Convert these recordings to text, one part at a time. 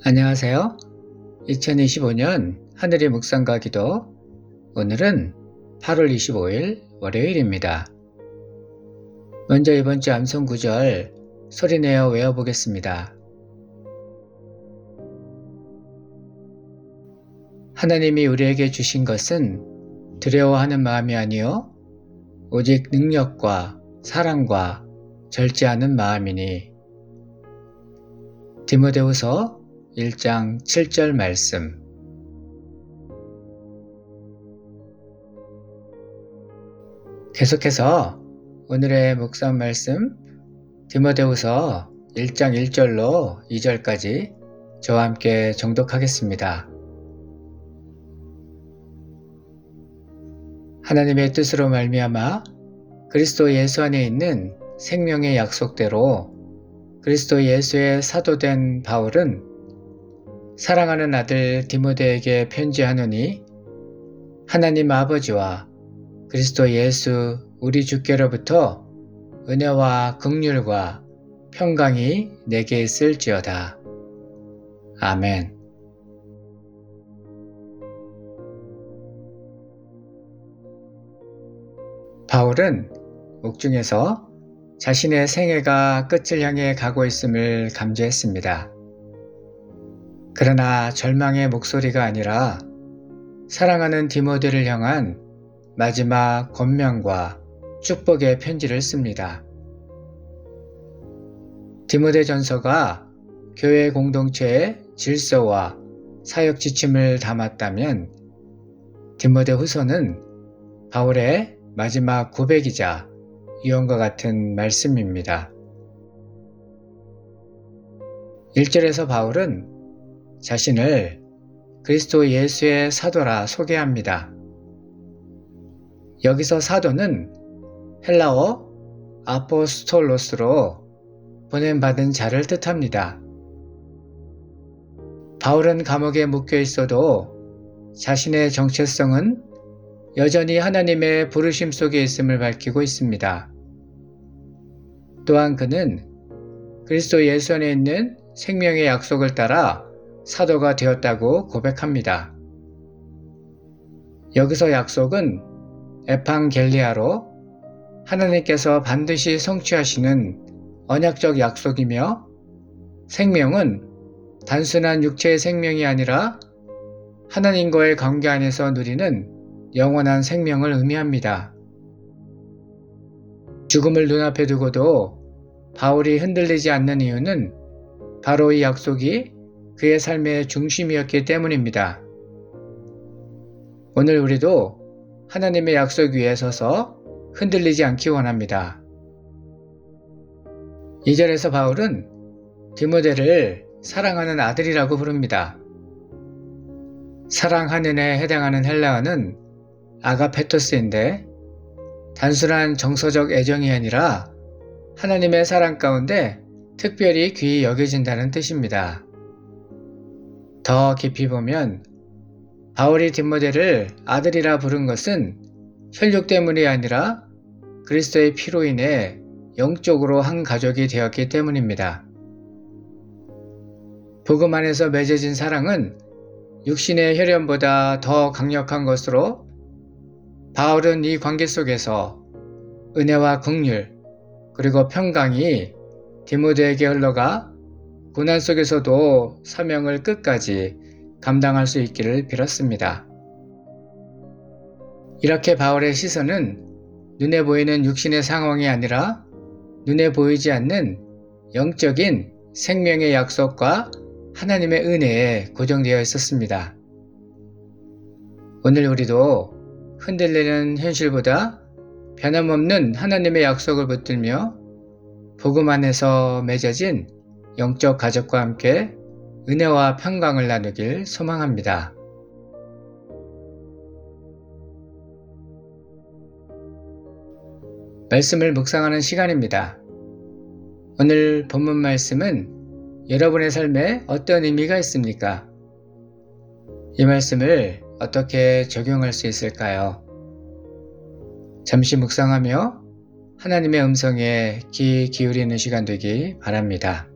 안녕하세요. 2025년 하늘의 묵상과 기도. 오늘은 8월 25일 월요일입니다. 먼저 이번 주 암송 구절 소리내어 외워보겠습니다. 하나님이 우리에게 주신 것은 두려워하는 마음이 아니요 오직 능력과 사랑과 절제하는 마음이니. 디모데후서 1장 7절 말씀. 계속해서 오늘의 묵상 말씀 디모데후서 1장 1절로 2절까지 저와 함께 정독하겠습니다. 하나님의 뜻으로 말미암아 그리스도 예수 안에 있는 생명의 약속대로 그리스도 예수의 사도된 바울은 사랑하는 아들 디모데에게 편지하노니, 하나님 아버지와 그리스도 예수 우리 주께로부터 은혜와 긍휼과 평강이 내게 있을지어다. 아멘. 바울은 옥중에서 자신의 생애가 끝을 향해 가고 있음을 감지했습니다. 그러나 절망의 목소리가 아니라 사랑하는 디모데를 향한 마지막 권면과 축복의 편지를 씁니다. 디모데전서가 교회 공동체의 질서와 사역 지침을 담았다면 디모데후서는 바울의 마지막 고백이자 유언과 같은 말씀입니다. 1절에서 바울은 자신을 그리스도 예수의 사도라 소개합니다. 여기서 사도는 헬라어 아포스톨로스로 보냄받은 자를 뜻합니다. 바울은 감옥에 묶여 있어도 자신의 정체성은 여전히 하나님의 부르심 속에 있음을 밝히고 있습니다. 또한 그는 그리스도 예수 안에 있는 생명의 약속을 따라 사도가 되었다고 고백합니다. 여기서 약속은 에판겔리아로 하나님께서 반드시 성취하시는 언약적 약속이며, 생명은 단순한 육체의 생명이 아니라 하나님과의 관계 안에서 누리는 영원한 생명을 의미합니다. 죽음을 눈앞에 두고도 바울이 흔들리지 않는 이유는 바로 이 약속이 그의 삶의 중심이었기 때문입니다. 오늘 우리도 하나님의 약속 위에 서서 흔들리지 않기 원합니다. 2절에서 바울은 디모데를 사랑하는 아들이라고 부릅니다. 사랑하는에 해당하는 헬라어는 아가페토스인데 단순한 정서적 애정이 아니라 하나님의 사랑 가운데 특별히 귀히 여겨진다는 뜻입니다. 더 깊이 보면 바울이 디모데를 아들이라 부른 것은 혈육 때문이 아니라 그리스도의 피로 인해 영적으로 한 가족이 되었기 때문입니다. 복음 안에서 맺어진 사랑은 육신의 혈연보다 더 강력한 것으로 바울은 이 관계 속에서 은혜와 긍휼 그리고 평강이 디모데에게 흘러가 고난 속에서도 사명을 끝까지 감당할 수 있기를 빌었습니다. 이렇게 바울의 시선은 눈에 보이는 육신의 상황이 아니라 눈에 보이지 않는 영적인 생명의 약속과 하나님의 은혜에 고정되어 있었습니다. 오늘 우리도 흔들리는 현실보다 변함없는 하나님의 약속을 붙들며 복음 안에서 맺어진 영적 가족과 함께 은혜와 평강을 나누길 소망합니다. 말씀을 묵상하는 시간입니다. 오늘 본문 말씀은 여러분의 삶에 어떤 의미가 있습니까? 이 말씀을 어떻게 적용할 수 있을까요? 잠시 묵상하며 하나님의 음성에 귀 기울이는 시간 되기 바랍니다.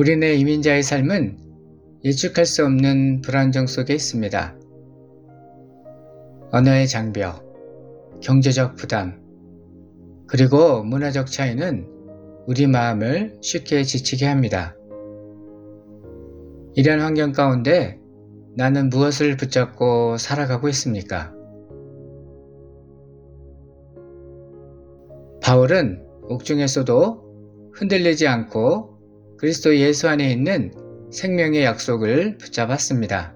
우리네 이민자의 삶은 예측할 수 없는 불안정 속에 있습니다. 언어의 장벽, 경제적 부담, 그리고 문화적 차이는 우리 마음을 쉽게 지치게 합니다. 이런 환경 가운데 나는 무엇을 붙잡고 살아가고 있습니까? 바울은 옥중에서도 흔들리지 않고 그리스도 예수 안에 있는 생명의 약속을 붙잡았습니다.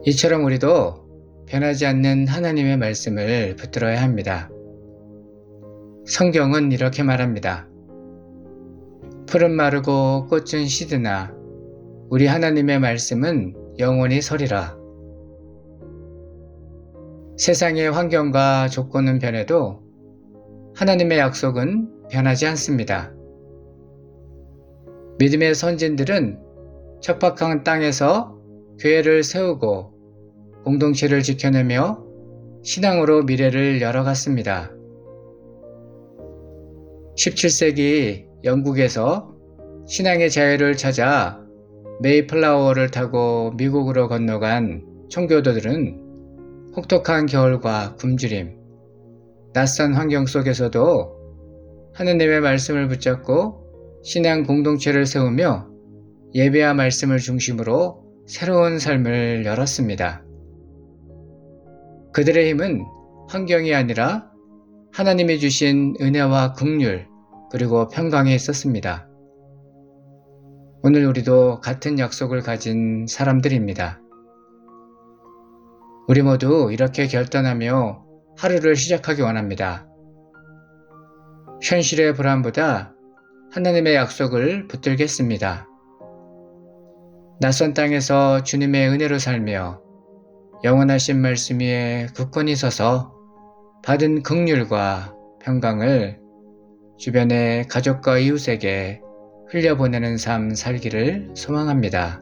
이처럼 우리도 변하지 않는 하나님의 말씀을 붙들어야 합니다. 성경은 이렇게 말합니다. 풀은 마르고 꽃은 시드나 우리 하나님의 말씀은 영원히 서리라. 세상의 환경과 조건은 변해도 하나님의 약속은 변하지 않습니다. 믿음의 선진들은 척박한 땅에서 교회를 세우고 공동체를 지켜내며 신앙으로 미래를 열어갔습니다. 17세기 영국에서 신앙의 자유를 찾아 메이플라워를 타고 미국으로 건너간 청교도들은 혹독한 겨울과 굶주림, 낯선 환경 속에서도 하느님의 말씀을 붙잡고 신앙 공동체를 세우며 예배와 말씀을 중심으로 새로운 삶을 열었습니다. 그들의 힘은 환경이 아니라 하나님이 주신 은혜와 긍휼 그리고 평강에 있었습니다. 오늘 우리도 같은 약속을 가진 사람들입니다. 우리 모두 이렇게 결단하며 하루를 시작하기 원합니다. 현실의 불안보다 하나님의 약속을 붙들겠습니다. 낯선 땅에서 주님의 은혜로 살며 영원하신 말씀 위에 굳건히 서서 받은 긍휼과 평강을 주변의 가족과 이웃에게 흘려보내는 삶 살기를 소망합니다.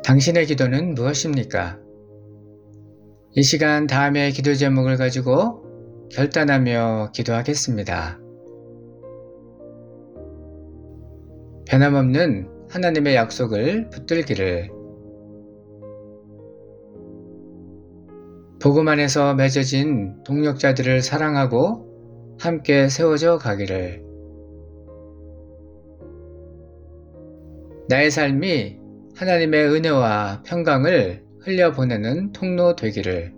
당신의 기도는 무엇입니까? 이 시간 다음의 기도 제목을 가지고 결단하며 기도하겠습니다. 변함없는 하나님의 약속을 붙들기를, 복음 안에서 맺어진 동역자들을 사랑하고 함께 세워져 가기를, 나의 삶이 하나님의 은혜와 평강을 흘려보내는 통로 되기를,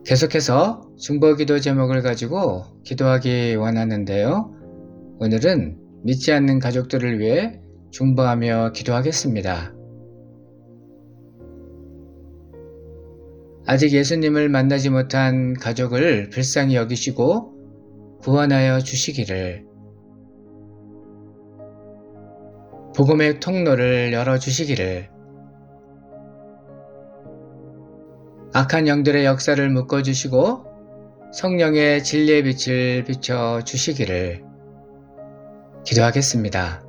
계속해서 중보기도 제목을 가지고 기도하기 원하는데요. 오늘은 믿지 않는 가족들을 위해 중보하며 기도하겠습니다. 아직 예수님을 만나지 못한 가족을 불쌍히 여기시고 구원하여 주시기를, 복음의 통로를 열어주시기를, 악한 영들의 역사를 묶어주시고 성령의 진리의 빛을 비춰주시기를 기도하겠습니다.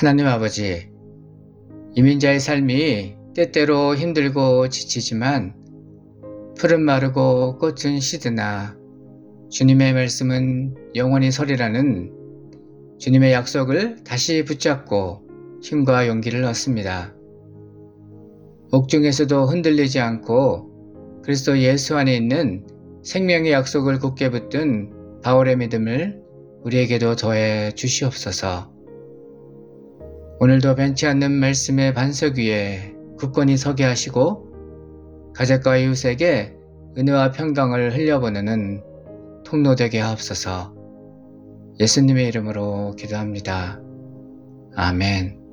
하나님 아버지, 이민자의 삶이 때때로 힘들고 지치지만 풀은 마르고 꽃은 시드나 주님의 말씀은 영원히 서리라는 주님의 약속을 다시 붙잡고 힘과 용기를 얻습니다. 옥중에서도 흔들리지 않고 그리스도 예수 안에 있는 생명의 약속을 굳게 붙든 바울의 믿음을 우리에게도 더해 주시옵소서. 오늘도 변치 않는 말씀의 반석 위에 굳건히 서게 하시고 가족과 이웃에게 은혜와 평강을 흘려보내는 통로 되게 하옵소서. 예수님의 이름으로 기도합니다. 아멘.